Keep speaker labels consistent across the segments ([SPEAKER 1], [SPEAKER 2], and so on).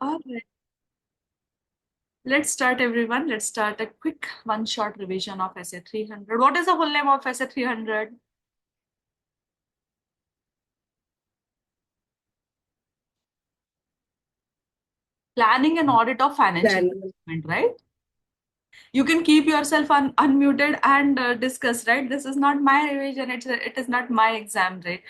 [SPEAKER 1] All right. Let's start, everyone. Let's start a quick one-shot revision of SA 300. What is the full name of SA 300? Planning and audit of financial
[SPEAKER 2] Planning.
[SPEAKER 1] management, right? You can keep yourself unmuted and discuss, right? This is not my revision. It is not my exam, right?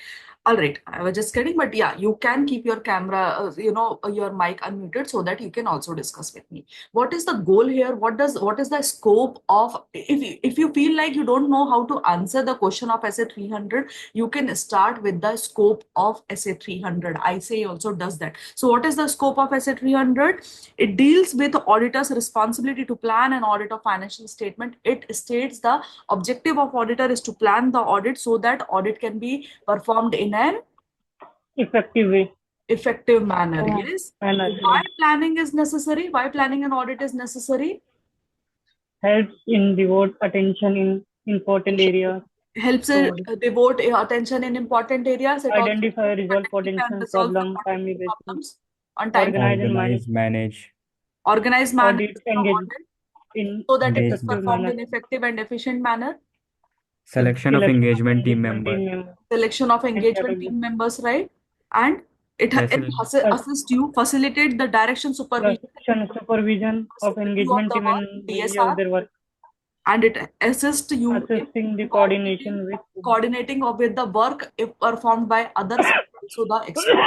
[SPEAKER 1] All right, I was just kidding, but yeah, you can keep your camera, your mic unmuted so that you can also discuss with me. What is the goal here? What is the scope of, if you feel like you don't know how to answer the question of SA 300, you can start with the scope of SA 300. ICAI also does that. So what is the scope of SA 300? It deals with auditor's responsibility to plan and audit of financial statement. It states the objective of auditor is to plan the audit so that audit can be performed in an
[SPEAKER 2] Effective way.
[SPEAKER 1] effective manner. Yes.
[SPEAKER 2] Manner,
[SPEAKER 1] Why planning is necessary? Why planning and audit is necessary?
[SPEAKER 2] helps in devote attention in important areas.
[SPEAKER 1] Helps
[SPEAKER 2] So
[SPEAKER 1] devote attention in important areas. It also
[SPEAKER 2] identify, resolve
[SPEAKER 1] identify and
[SPEAKER 2] potential
[SPEAKER 1] resolve the
[SPEAKER 2] problem, timely
[SPEAKER 1] potential
[SPEAKER 2] basis,
[SPEAKER 1] problems on time.
[SPEAKER 2] organize and manage,
[SPEAKER 3] Organize, manage,
[SPEAKER 1] Organize, manage
[SPEAKER 2] audit,
[SPEAKER 1] the
[SPEAKER 2] engage
[SPEAKER 1] audit
[SPEAKER 2] in
[SPEAKER 1] so that it is
[SPEAKER 3] engagement,
[SPEAKER 2] effective
[SPEAKER 1] performed
[SPEAKER 2] manner,
[SPEAKER 1] in effective and efficient manner.
[SPEAKER 3] selection of
[SPEAKER 2] selection of
[SPEAKER 3] engagement team
[SPEAKER 2] engagement
[SPEAKER 3] members,
[SPEAKER 2] team members,
[SPEAKER 1] Selection of
[SPEAKER 2] and
[SPEAKER 1] engagement
[SPEAKER 2] capability,
[SPEAKER 1] team members, right? And it
[SPEAKER 3] facil-
[SPEAKER 1] assist you, facilitate the direction, supervision,
[SPEAKER 2] selection, supervision of
[SPEAKER 1] review of
[SPEAKER 2] engagement
[SPEAKER 1] the
[SPEAKER 2] team
[SPEAKER 1] work,
[SPEAKER 2] and review of
[SPEAKER 1] DSR,
[SPEAKER 2] their work,
[SPEAKER 1] and it assists you in
[SPEAKER 2] assisting the
[SPEAKER 1] coordinating,
[SPEAKER 2] coordination with
[SPEAKER 1] with the work if performed by others, also the expert.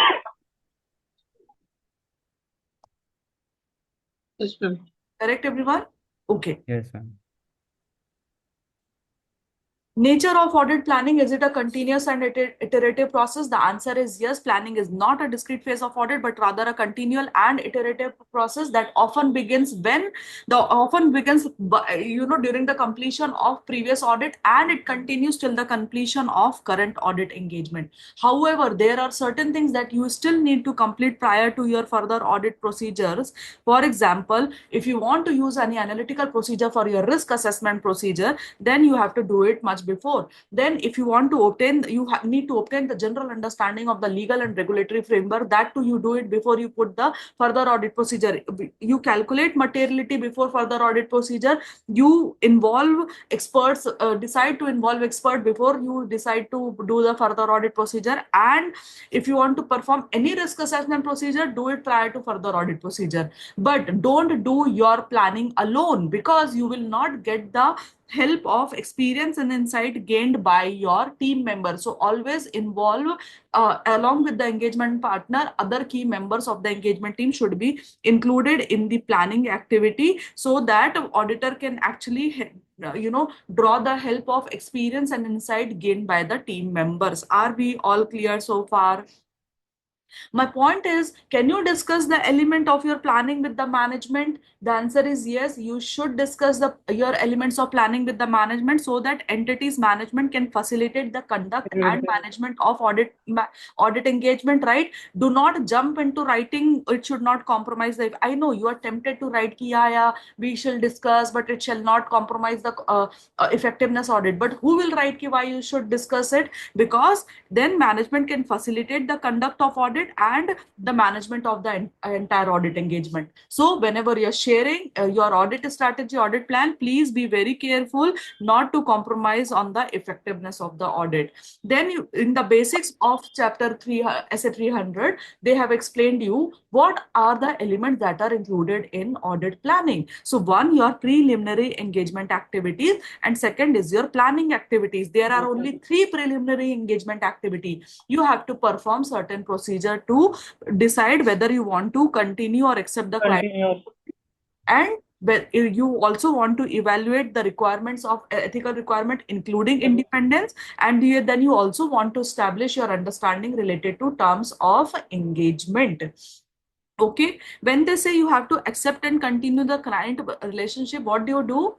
[SPEAKER 1] Correct, everyone? Okay.
[SPEAKER 3] yes, ma'am.
[SPEAKER 1] Nature of audit planning, is it a continuous and iterative process? The answer is yes. Planning is not a discrete phase of audit, but rather a continual and iterative process that often begins during the completion of previous audit, and it continues till the completion of current audit engagement. However, there are certain things that you still need to complete prior to your further audit procedures. For example, if you want to use any analytical procedure for your risk assessment procedure, then you have to do it much before. Then if you want to obtain, need to obtain the general understanding of the legal and regulatory framework. That too you do it before you put the further audit procedure. You calculate materiality before further audit procedure. You involve experts, decide to involve expert before you decide to do the further audit procedure. And if you want to perform any risk assessment procedure, do it prior to further audit procedure. But don't do your planning alone, because you will not get the help of experience and insight gained by your team members. So always involve, along with the engagement partner, other key members of the engagement team should be included in the planning activity, so that auditor can actually draw the help of experience and insight gained by the team members. Are we all clear so far? My point is, can you discuss the element of your planning with the management? The answer is yes. You should discuss your elements of planning with the management, so that entities management can facilitate the conduct and management of audit engagement. Right? Do not jump into writing. It should not compromise the. I know you are tempted to write ki yeah, we shall discuss, but it shall not compromise the effectiveness audit. But who will write ki why you should discuss it? Because then management can facilitate the conduct of audit and the management of the entire audit engagement. So whenever you're sharing your audit strategy, audit plan, please be very careful not to compromise on the effectiveness of the audit. Then in the basics of chapter 3, SA 300, they have explained you what are the elements that are included in audit planning. So one, your preliminary engagement activities, and second is your planning activities. There are only 3 preliminary engagement activity. You have to perform certain procedure to decide whether you want to continue or accept the client, and you also want to evaluate the requirements of ethical requirement, including independence, and then you also want to establish your understanding related to terms of engagement. Okay, when they say you have to accept and continue the client relationship, what do?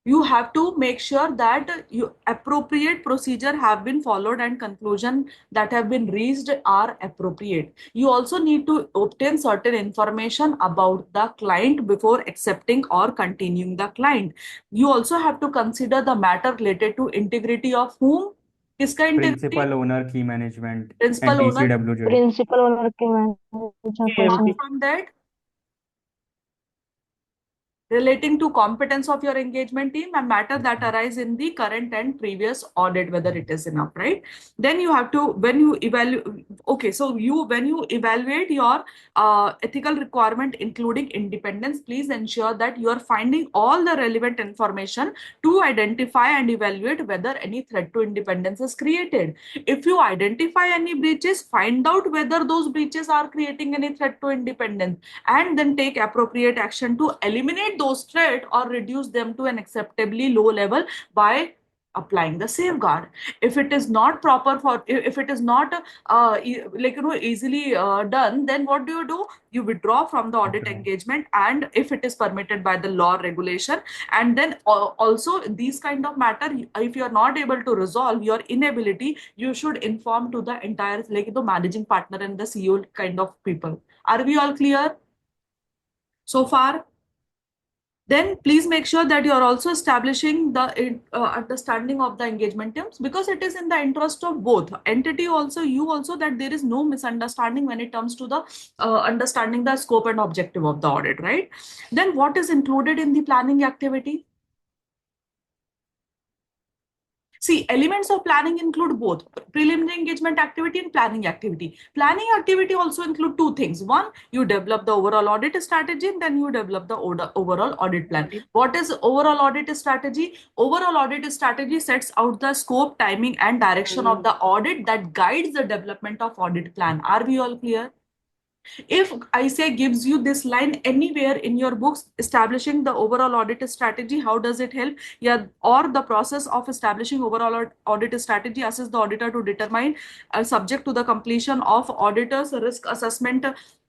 [SPEAKER 1] You have to make sure that you appropriate procedure have been followed and conclusion that have been reached are appropriate. You also need to obtain certain information about the client before accepting or continuing the client. You also have to consider the matter related to integrity of whom? किसका integrity?
[SPEAKER 3] Principal, owner, key management, and
[SPEAKER 1] principal owner.
[SPEAKER 3] TCWJ.
[SPEAKER 4] Principal owner के manager
[SPEAKER 2] KMP.
[SPEAKER 4] Person.
[SPEAKER 1] From that, relating to competence of your engagement team and matter that arise in the current and previous audit, whether it is enough, right? Then you have to, when you evaluate, okay, so when you evaluate your ethical requirement, including independence, please ensure that you are finding all the relevant information to identify and evaluate whether any threat to independence is created. If you identify any breaches, find out whether those breaches are creating any threat to independence, and then take appropriate action to eliminate those threats or reduce them to an acceptably low level by applying the safeguard. If it is not proper for, if it is not easily done, then what do? You withdraw from the audit
[SPEAKER 3] Withdraw.
[SPEAKER 1] engagement, and if it is permitted by the law regulation. And then also these kind of matter, if you are not able to resolve your inability, you should inform to the entire, like the managing partner and the CEO kind of people. Are we all clear so far? Then please make sure that you are also establishing the understanding of the engagement terms, because it is in the interest of both entity, also you also, that there is no misunderstanding when it comes to the understanding the scope and objective of the audit, right? Then what is included in the planning activity? See, elements of planning include both preliminary engagement activity and planning activity. Planning activity also include two things. One, you develop the overall audit strategy, and then you develop the overall audit plan. What is overall audit strategy? Overall audit strategy sets out the scope, timing, and direction of the audit that guides the development of audit plan. Are we all clear? If I say gives you this line anywhere in your books, establishing the overall audit strategy, how does it help? Yeah, or the process of establishing overall audit strategy assess the auditor to determine, subject to the completion of auditor's risk assessment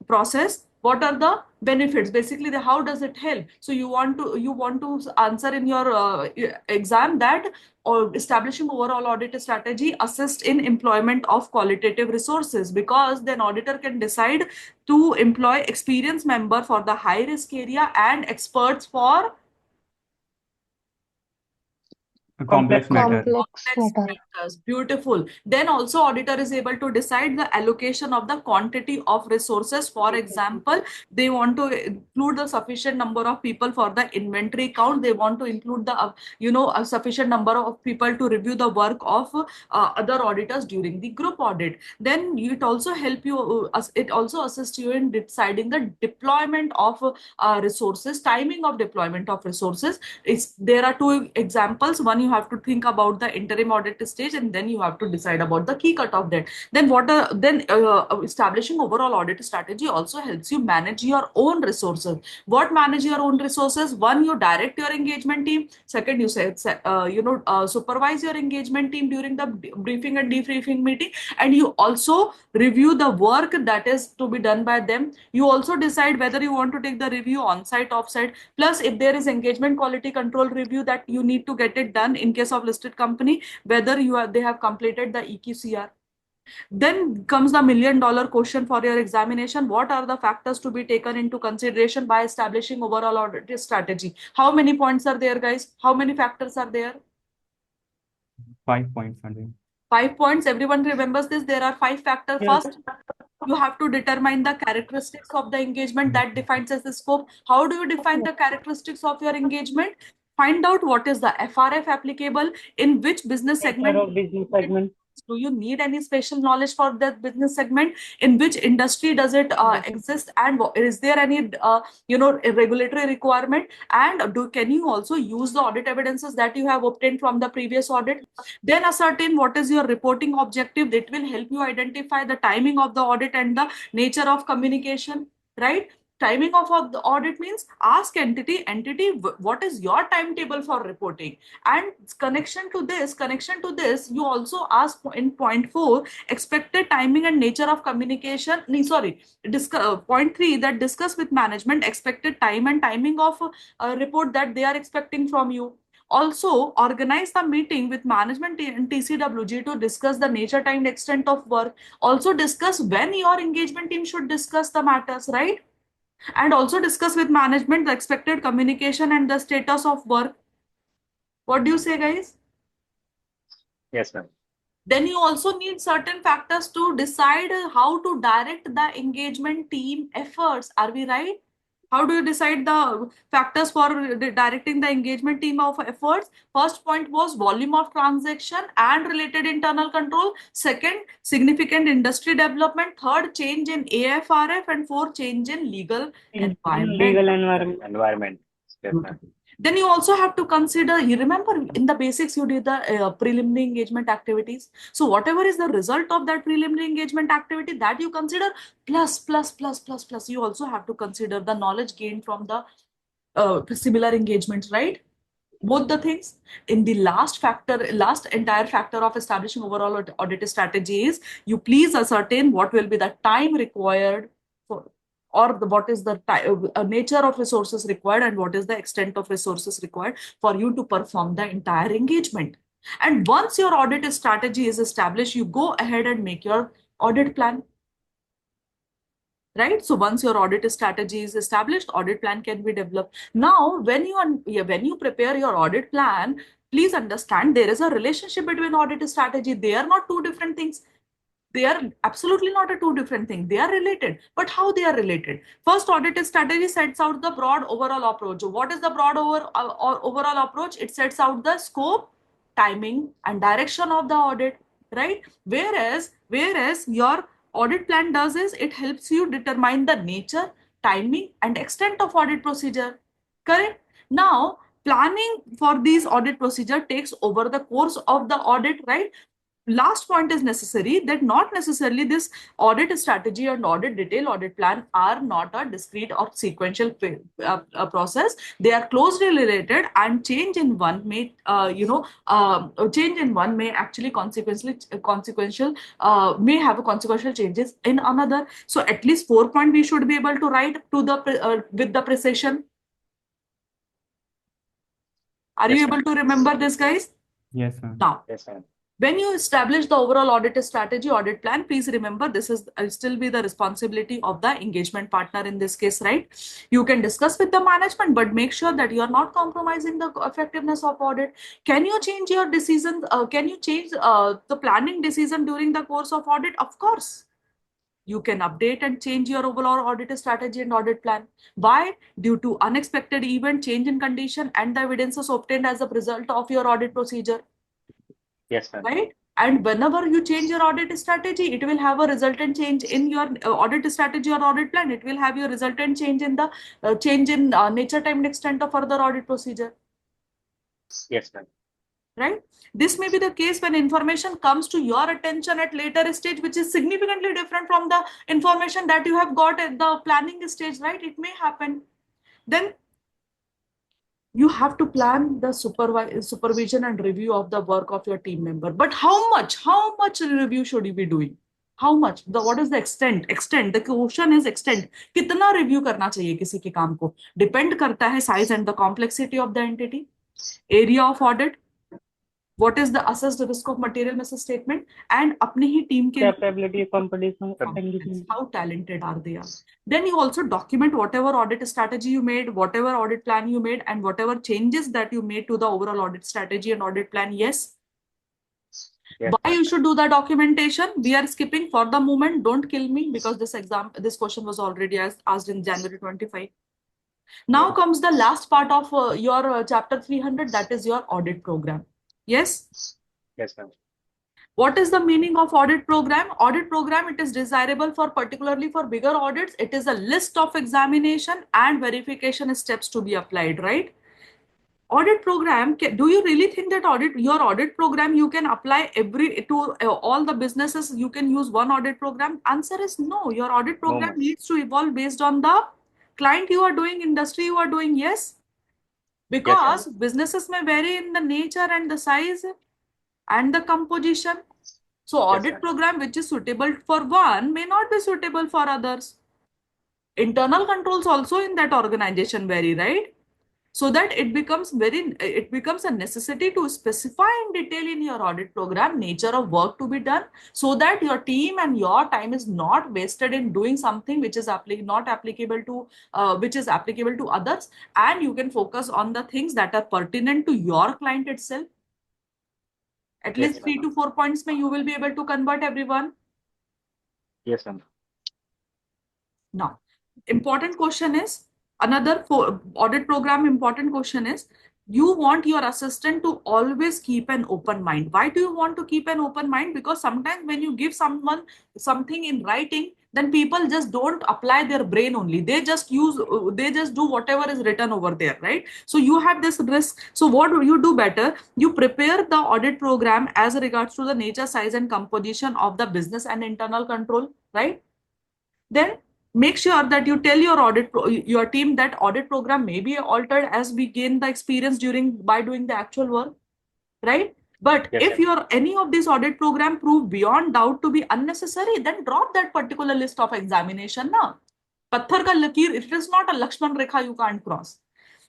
[SPEAKER 1] process, what are the benefits? Basically, how does it help? So you want to answer in your exam that, or establishing overall audit strategy assist in employment of qualitative resources, because then auditor can decide to employ experienced member for the high risk area and experts for
[SPEAKER 3] A complex matter.
[SPEAKER 4] Complex matter.
[SPEAKER 1] matters. Beautiful. Then also auditor is able to decide the allocation of the quantity of resources. For example, they want to include the sufficient number of people for the inventory count. They want to include the a sufficient number of people to review the work of other auditors during the group audit. Then it also help you. It also assists you in deciding the deployment of resources, timing of deployment of resources. There are two examples. One, you have to think about the interim audit stage, and then you have to decide about the key cutoff date. Then establishing overall audit strategy also helps you manage your own resources. What manage your own resources? One, you direct your engagement team. Second, you supervise your engagement team during the briefing and debriefing meeting, and you also review the work that is to be done by them. You also decide whether you want to take the review on site, off site. Plus, if there is engagement quality control review that you need to get it done in case of listed company, whether they have completed the EQCR. Then comes the $1 million question for your examination. What are the factors to be taken into consideration by establishing overall audit strategy? How many points are there, guys? How many factors are there?
[SPEAKER 3] 5 points, Sanjay.
[SPEAKER 1] 5 points. Everyone remembers this. There are 5 factors.
[SPEAKER 2] Yes.
[SPEAKER 1] First, you have to determine the characteristics of the engagement that defines as the scope. How do you define the characteristics of your engagement? Find out what is the FRF applicable in which business
[SPEAKER 2] Nature
[SPEAKER 1] segment.
[SPEAKER 2] of business segment.
[SPEAKER 1] Do you need any special knowledge for that business segment? In which industry does it exist? And is there any regulatory requirement? And can you also use the audit evidences that you have obtained from the previous audit? Then ascertain what is your reporting objective. That will help you identify the timing of the audit and the nature of communication, right? Timing of the audit means ask entity, what is your timetable for reporting? And connection to this, you also ask in point 4, expected timing and nature of communication. Point 3, that discuss with management expected time and timing of a report that they are expecting from you. Also, organize the meeting with management and TCWG to discuss the nature, time, extent of work. Also discuss when your engagement team should discuss the matters, right? And also discuss with management the expected communication and the status of work. What do you say, guys?
[SPEAKER 5] Yes, ma'am.
[SPEAKER 1] Then you also need certain factors to decide how to direct the engagement team efforts. Are we right? How do you decide the factors for directing the engagement team of efforts? First point was volume of transaction and related internal control. Second, significant industry development. Third, change in AFRF. And fourth, change in legal
[SPEAKER 2] In
[SPEAKER 1] environment.
[SPEAKER 2] legal environment.
[SPEAKER 5] Environment. Definitely.
[SPEAKER 1] Then you also have to consider, you remember in the basics, you did the preliminary engagement activities. So whatever is the result of that preliminary engagement activity that you consider, plus, you also have to consider the knowledge gained from the similar engagements, right? Both the things. In the last entire factor of establishing overall audit strategy is you please ascertain what will be the time required for, or what is the nature of resources required and what is the extent of resources required for you to perform the entire engagement. And once your audit strategy is established, you go ahead and make your audit plan. Right? So once your audit strategy is established, audit plan can be developed. Now, when you prepare your audit plan, please understand there is a relationship between audit strategy. They are not two different things. They are absolutely not a two different thing. They are related. But how they are related? First, audit strategy sets out the broad overall approach. What is the broad overall approach? It sets out the scope, timing, and direction of the audit, right? Whereas your audit plan does is it helps you determine the nature, timing, and extent of audit procedure. Correct? Now, planning for these audit procedure takes over the course of the audit, right? Last point is necessary that not necessarily this audit strategy and audit plan are not a discrete or sequential process. They are closely related, and change in one may actually consequential may have a consequential changes in another. So at least 4 point we should be able to write to the with the precision. Are you able to remember this, guys?
[SPEAKER 3] Yes, ma'am.
[SPEAKER 1] Now,
[SPEAKER 5] Yes, ma'am.
[SPEAKER 1] when you establish the overall audit strategy, audit plan, please remember this is still be the responsibility of the engagement partner in this case, right? You can discuss with the management, but make sure that you are not compromising the effectiveness of audit. Can you change your decisions? Can you change the planning decision during the course of audit? Of course. You can update and change your overall audit strategy and audit plan. Why? Due to unexpected event, change in condition, and the evidences obtained as a result of your audit procedure.
[SPEAKER 5] Yes, ma'am.
[SPEAKER 1] Right? And whenever you change your audit strategy, it will have a resultant change in your audit strategy or audit plan. It will have your resultant change in the nature, time, and extent of further audit procedure.
[SPEAKER 5] Yes, ma'am.
[SPEAKER 1] Right? This may be the case when information comes to your attention at later stage, which is significantly different from the information that you have got at the planning stage, right? It may happen. Then you have to plan the supervision and review of the work of your team member. But how much review should you be doing? How much? What is the extent? The question is extent. कितना review करना चाहिए किसी के काम को? Depend करता है size and the complexity of the entity, area of audit, what is the assessed risk of material misstatement, and अपने ही team के
[SPEAKER 2] Capability, competition, engagement.
[SPEAKER 1] how talented are they? Then you also document whatever audit strategy you made, whatever audit plan you made, and whatever changes that you made to the overall audit strategy and audit plan. Yes.
[SPEAKER 5] Yes.
[SPEAKER 1] Why you should do the documentation? We are skipping for the moment. Don't kill me because this question was already asked in January 25. Now comes the last part of your chapter 300. That is your audit program. Yes.
[SPEAKER 5] Yes, ma'am.
[SPEAKER 1] What is the meaning of audit program? Audit program, it is desirable for particularly for bigger audits. It is a list of examination and verification steps to be applied, right? Audit program, do you really think that your audit program you can apply to all the businesses? You can use one audit program? Answer is no. Your audit program
[SPEAKER 5] ma'am.
[SPEAKER 1] needs to evolve based on the client you are doing, industry you are doing. Yes, because businesses may vary in the nature and the size and the composition. So audit
[SPEAKER 5] ma'am.
[SPEAKER 1] program which is suitable for one may not be suitable for others. Internal controls also in that organization vary, right? So that it becomes a necessity to specify in detail in your audit program nature of work to be done, so that your team and your time is not wasted in doing something which is not applicable to which is applicable to others, and you can focus on the things that are pertinent to your client itself. At
[SPEAKER 5] Yes,
[SPEAKER 1] least 3
[SPEAKER 5] ma'am.
[SPEAKER 1] to 4 points may you will be able to convert everyone.
[SPEAKER 5] Yes, ma'am.
[SPEAKER 1] Now, important question is another audit program important question is you want your assistant to always keep an open mind. Why do you want to keep an open mind? Because sometimes when you give someone something in writing, then people just don't apply their brain only. They just do whatever is written over there, right? So you have this risk. So what do you do better? You prepare the audit program as regards to the nature, size, and composition of the business and internal control, right? Then make sure that you tell your team that audit program may be altered as we gain the experience by doing the actual work, right? But
[SPEAKER 5] Yes,
[SPEAKER 1] if
[SPEAKER 5] ma'am.
[SPEAKER 1] your any of this audit program prove beyond doubt to be unnecessary, then drop that particular list of examination now. Patthar ka lakir, it is not a Lakshman Rekha you can't cross.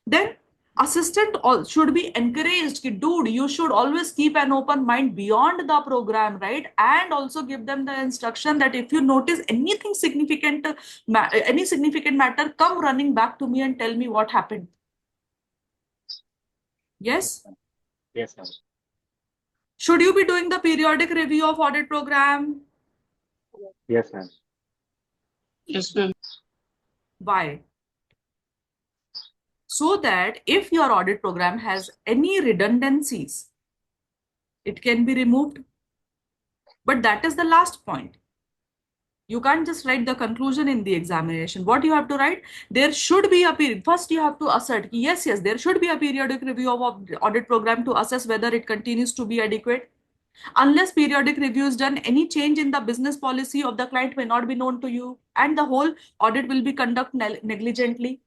[SPEAKER 1] Then assistant should be encouraged, dude, you should always keep an open mind beyond the program, right? And also give them the instruction that if you notice anything significant, any significant matter, come running back to me and tell me what happened. Yes?
[SPEAKER 5] Yes, ma'am.
[SPEAKER 1] Should you be doing the periodic review of audit program?
[SPEAKER 5] Yes, ma'am.
[SPEAKER 2] Yes, ma'am.
[SPEAKER 1] Why? So that if your audit program has any redundancies, it can be removed. But that is the last point. You can't just write the conclusion in the examination. What you have to write? There should be a period. First, you have to assert, yes, there should be a periodic review of audit program to assess whether it continues to be adequate. Unless periodic review is done, any change in the business policy of the client may not be known to you, and the whole audit will be conducted negligently.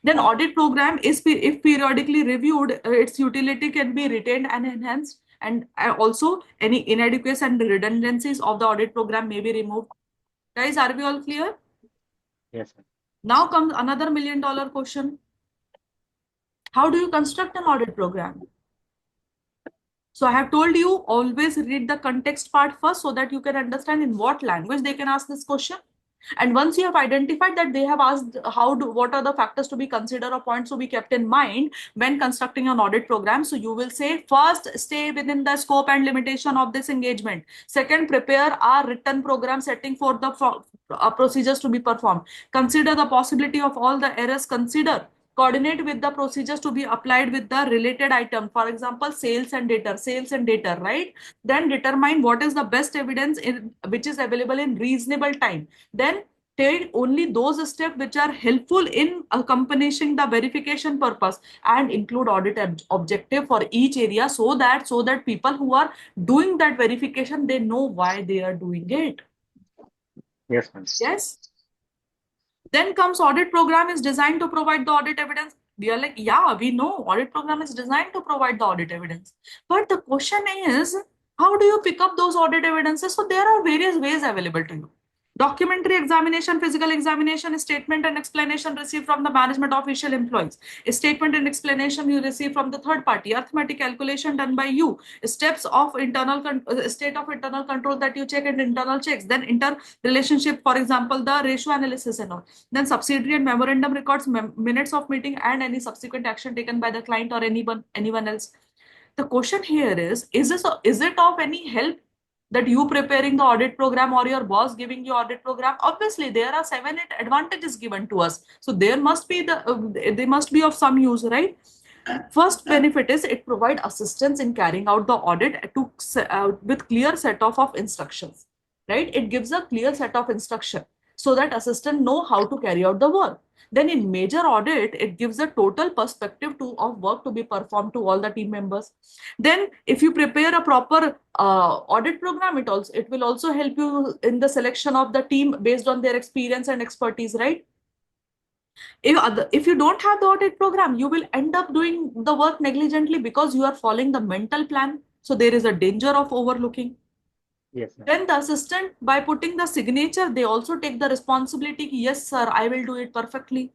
[SPEAKER 1] Then audit program is, if periodically reviewed, its utility can be retained and enhanced, and also any inadequacies and redundancies of the audit program may be removed. Guys, are we all clear?
[SPEAKER 5] Yes, ma'am.
[SPEAKER 1] Now comes another $1 million question. How do you construct an audit program? So I have told you, always read the context part first so that you can understand in what language they can ask this question. And once you have identified that they have asked what are the factors to be considered or points to be kept in mind when constructing an audit program. So you will say, first, stay within the scope and limitation of this engagement. Second, prepare a written program setting for the procedures to be performed. Consider the possibility of all the errors. Coordinate with the procedures to be applied with the related item. For example, sales and data, right? Then determine what is the best evidence which is available in reasonable time. Then take only those steps which are helpful in accomplishing the verification purpose, and include audit objective for each area so that people who are doing that verification, they know why they are doing it.
[SPEAKER 5] Yes, ma'am.
[SPEAKER 1] Yes. Then comes audit program is designed to provide the audit evidence. We are like, yeah, we know audit program is designed to provide the audit evidence. But the question is, how do you pick up those audit evidences? So there are various ways available to you. Documentary examination, physical examination, statement and explanation received from the management official employees. A statement and explanation you receive from the third party. Arithmetic calculation done by you. Steps of state of internal control that you check, and internal checks. Then interrelationship, for example, the ratio analysis and all. Then subsidiary and memorandum records, minutes of meeting, and any subsequent action taken by the client or anyone else. The question here is it of any help that you preparing the audit program or your boss giving you audit program? Obviously, there are 7-8 advantages given to us. So they must be of some use, right? First benefit is it provide assistance in carrying out the audit with clear set of instructions, right? It gives a clear set of instruction so that assistant know how to carry out the work. Then in major audit, it gives a total perspective of work to be performed to all the team members. Then if you prepare a proper audit program, it will also help you in the selection of the team based on their experience and expertise, right? If you don't have the audit program, you will end up doing the work negligently because you are following the mental plan. So there is a danger of overlooking.
[SPEAKER 5] Yes, ma'am.
[SPEAKER 1] Then the assistant, by putting the signature, they also take the responsibility. Yes, sir, I will do it perfectly.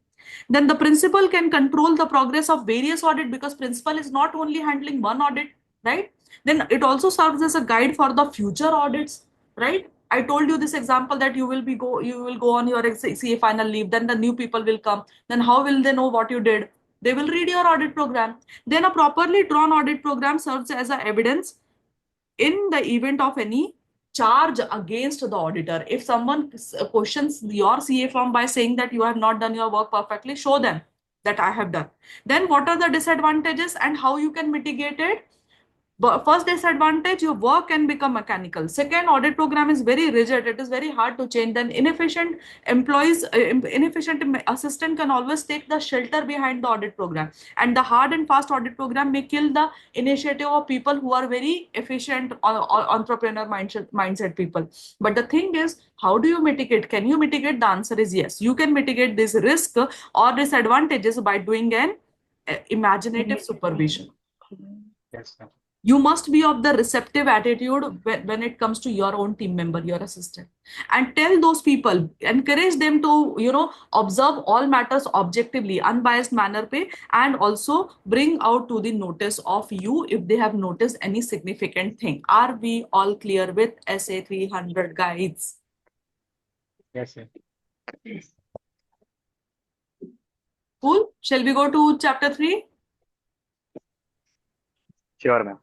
[SPEAKER 1] Then the principal can control the progress of various audit because principal is not only handling one audit, right? Then it also serves as a guide for the future audits, right? I told you this example that you will go on your CA final leave. Then the new people will come. Then how will they know what you did? They will read your audit program. Then a properly drawn audit program serves as a evidence in the event of any charge against the auditor, if someone questions your CA firm by saying that you have not done your work perfectly, show them that I have done. Then what are the disadvantages and how you can mitigate it? But first disadvantage, your work can become mechanical. Second, audit program is very rigid. It is very hard to change. Then inefficient employees, inefficient assistant can always take the shelter behind the audit program. And the hard and fast audit program may kill the initiative of people who are very efficient entrepreneur mindset people. But the thing is, how do you mitigate? Can you mitigate? The answer is yes. You can mitigate this risk or disadvantages by doing an imaginative supervision.
[SPEAKER 5] Yes, ma'am.
[SPEAKER 1] You must be of the receptive attitude when it comes to your own team member, your assistant, and tell those people, encourage them to, observe all matters objectively, unbiased manner pe, and also bring out to the notice of you if they have noticed any significant thing. Are we all clear with SA 300 guides?
[SPEAKER 5] Yes, ma'am.
[SPEAKER 1] Cool. Shall we go to chapter 3?
[SPEAKER 5] Sure, ma'am.